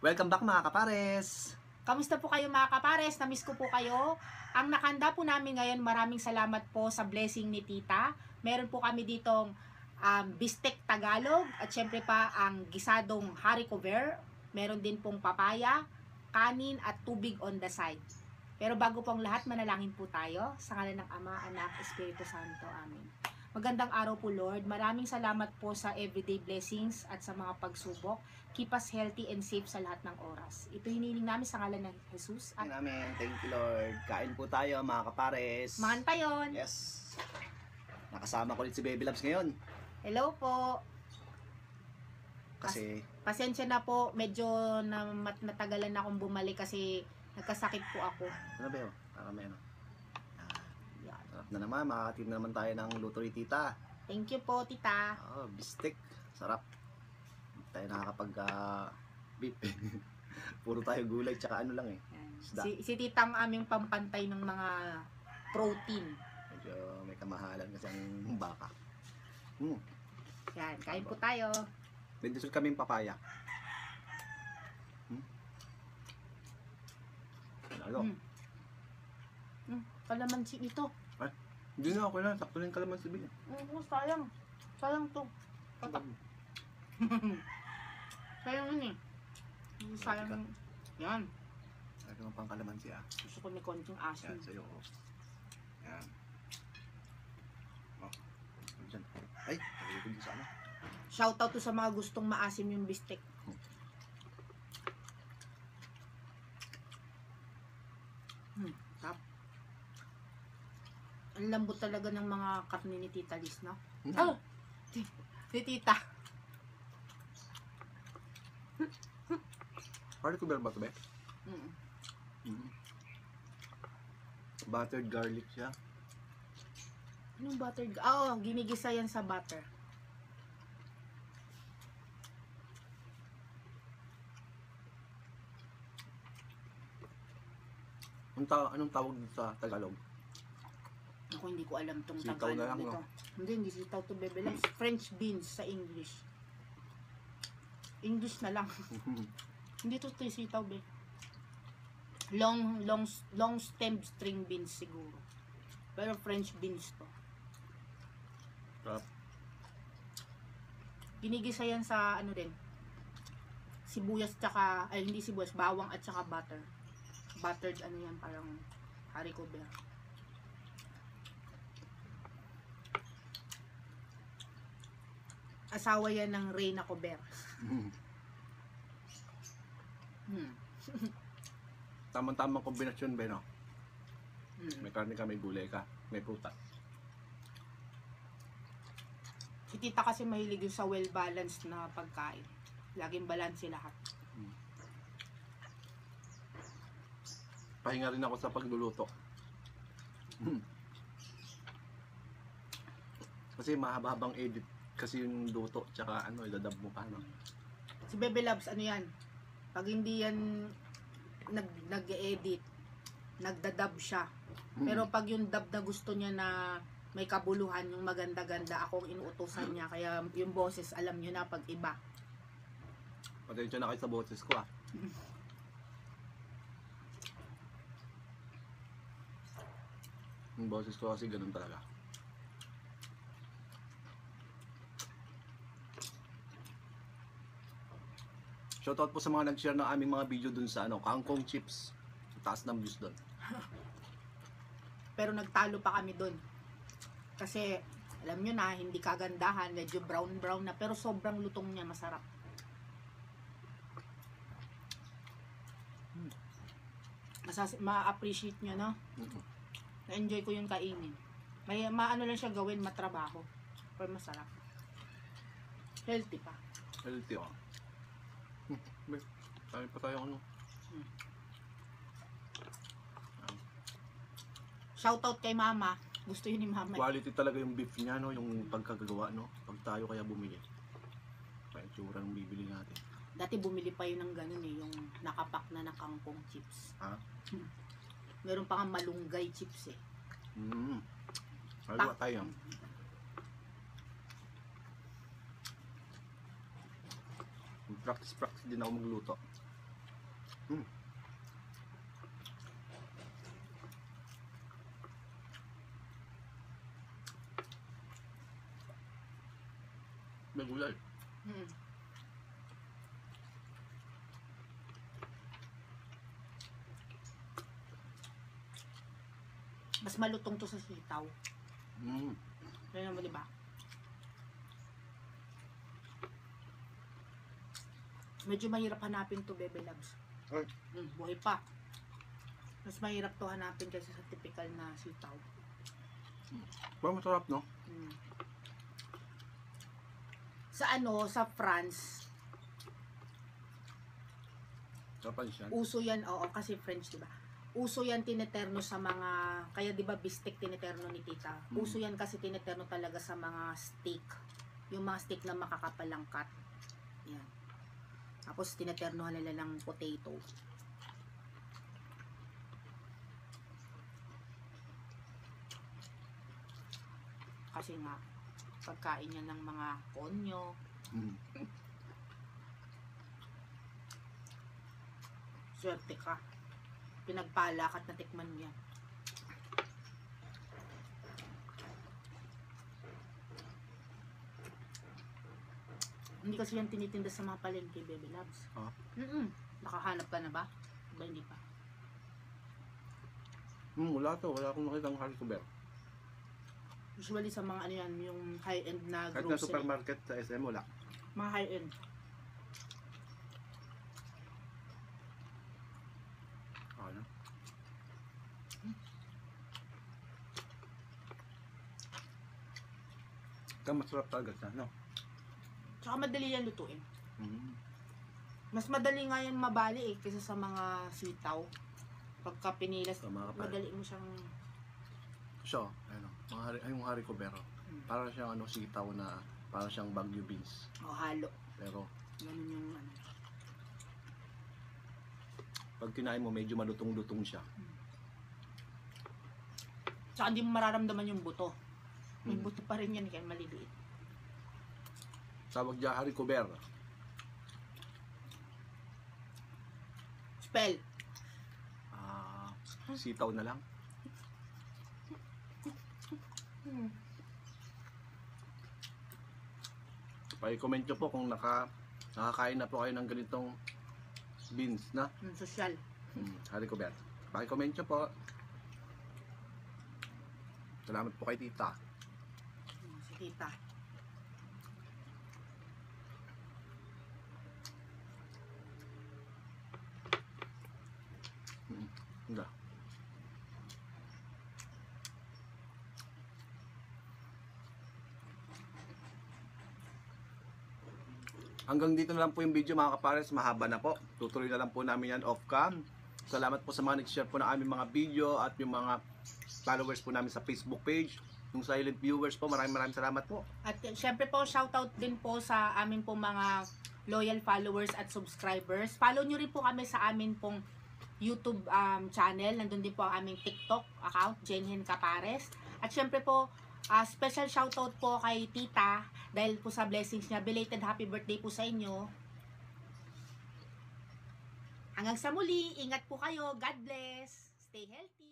Welcome back mga kapares! Kamusta po kayo mga kapares? Namiss ko po kayo. Ang nakanda po namin ngayon, maraming salamat po sa blessing ni Tita. Meron po kami ditong bistek Tagalog at syempre pa ang gisadong haricot vert. Meron din pong papaya, kanin at tubig on the side. Pero bago pong lahat, manalangin po tayo sa ngalan ng Ama, Anak, Espiritu Santo. Amen. Magandang araw po Lord. Maraming salamat po sa everyday blessings at sa mga pagsubok. Keep us healthy and safe sa lahat ng oras. Ito hinihiling namin sa ngalan ng Jesus. At Amen. Thank you Lord. Kain po tayo mga kapares. manganta yon. Yes. Nakasama ko ulit si Baby Loves ngayon. Hello po. Kasi Pasensya na po. Medyo natagalan na akong bumalik kasi nagkasakit po ako. ano ba yun? Para may ano. Yan. Sarap na naman. Makakatim na naman tayo ng luto ni Tita. Thank you po Tita. Oh, bistek. Sarap. Hindi tayo nakakapag beef. Puro tayo gulay tsaka ano lang eh. Yan. Isda. Si Tita ang aming pampantay ng mga protein. Medyo may kamahalan kasi ang baka. Yan. Kain po tayo. Bendisol kaming papaya. Ano? Kalamansi ito. Hindi na ako na. Sakto na yung kalamansi bin. Sayang. Sayang to. Patak. Sayang yun eh. Sayang. Yan. Lagi mo pang kalamansi ah. Gusto ko may konting asin. Yan sa'yo. Yan. Oh. Diyan. Ay, nagay ko din sa ano. Shoutout to sa mga gustong maasim yung bistek. Tap. Ang lambot talaga ng mga karne ni Tita Liz, no? Oh! Si Tita. Haricot vert ba ito, be? Mm. Buttered garlic siya. Anong butter? Oo, ginigisa yan sa butter. Anong tawag dito sa Tagalog? Ako hindi ko alam tong Sitaw Tagalog na lang, nito. no? Hindi sitaw to Bebe Liz. French beans sa English. English na lang. Hindi to sitaw, be. Long stem string beans siguro. Pero French beans to. Sarap. Ginigisa yan sa ano din. Sibuyas tsaka, ay hindi sibuyas, bawang at tsaka butter. Buttered ano yan, parang haricot vert. Asawa yan ng Reyna Cober. Tamang-tamang kombinasyon, be, no? May Hmm. karne ka, may gulay ka, may prutas. Si Tita kasi mahilig yung sa well-balanced na pagkain. Laging balance lahat. Pahinga rin ako sa pagluluto. Kasi mahaba-habang edit kasi yung luto, tsaka ano, idadab mo pa, no? Si Bebe Loves, ano yan? Pag hindi yan nag-edit, nagdadub siya. Pero pag yung dub na gusto niya na may kabuluhan, yung maganda-ganda, ako ang inuutosan niya. Kaya yung boses, alam niyo na pag iba. Pasensya na kayo sa boses ko, ah. Yung boses ko kasi ganun talaga. Shoutout po sa mga nag-share ng aming mga video dun sa ano, kangkong chips. Taas ng views dun. Pero nagtalo pa kami dun. Kasi, alam nyo na, hindi kagandahan, medyo brown-brown na, pero sobrang lutong niya, masarap. Ma-appreciate nyo, no? Na-enjoy ko yung kainin. May maano lang siya gawin, matrabaho. Pero masarap. Healthy pa. Healthy, oh. Tayo pa tayo ano. Shoutout kay Mama. Gusto yun ni Mama. Quality talaga yung beef niya, no? Yung pagkagagawa, no? Pag tayo kaya bumili. Kaya tsura ng bibili natin. Dati bumili pa yun ng ganun eh, yung nakapak na kangkong chips. Ha? Meron pa nga malunggay chips eh. Magawa tayo. Practice din ako magluto. may gulay. Mm. Mas malutong to sa sitaw. Mm. Ganyan mo, di ba? Medyo mahirap hanapin to, Bebe Loves. Ay. Buhay pa. Mas mahirap to hanapin kasi sa typical na sitaw. Pero masarap, no? Mm. Sa ano, sa France, Sarap siya. uso yan, oo, kasi French, di ba? Uso yan tineterno sa mga, kaya di ba bistek tineterno ni tita? Uso yan kasi tineterno talaga sa mga steak. Yung mga steak na makakapalang cut. Yan. Tapos tineternohan nila ng potato. Kasi nga, pagkain yan ng mga konyo. Mm. Swerte ka. Pinagpala ka at natikman mo yan. Hindi kasi yan tinitinda sa mga palengke, Baby Loves. Ah? Nakahanap ka na ba? Ba hindi pa? Wala to. Wala akong nakitang hardcover. Usually sa mga ano yan, yung high-end na Kahit na grocery. supermarket sa SM, wala. Mga high-end. Ano? Kaya masarap talaga siya, no? Tsaka madali yan lutuin. Mm. Mas madali nga yan mabali kaysa sa mga sitaw. Pagka pinilas, So, mga kapal. madali mo siyang... So, ano, yung haricovero. Para siyang ano, sitaw na, para siyang Baguio beans. halo. Pero, Ganun yung ano. pag kinain mo, medyo malutong-lutong siya. Tsaka hindi mo mararamdaman yung buto. May Mm. buto pa rin yan kaya maliliit. Tawag niya haricovero. Spell. Sitaw na lang. Pa-comment nyo po kung nakakain na po kayo ng ganitong beans na Social. haricovero. Pa-comment nyo po. Salamat po kay tita. Si tita. Hindi. Hanggang dito na lang po yung video mga kapares, mahaba na po. Tutuloy na lang po namin yan off cam. Salamat po sa mga nag-share po ng aming mga video at yung mga followers po namin sa Facebook page. Yung silent viewers po, maraming salamat po. At syempre po, shoutout din po sa amin po mga loyal followers at subscribers. Follow nyo rin po kami sa amin pong YouTube channel. Nandun din po ang aming TikTok account, Jenhen Capares. At syempre po, special shoutout po kay tita dahil po sa blessings niya. Belated happy birthday po sa inyo. Hanggang sa muli, ingat po kayo. God bless. Stay healthy.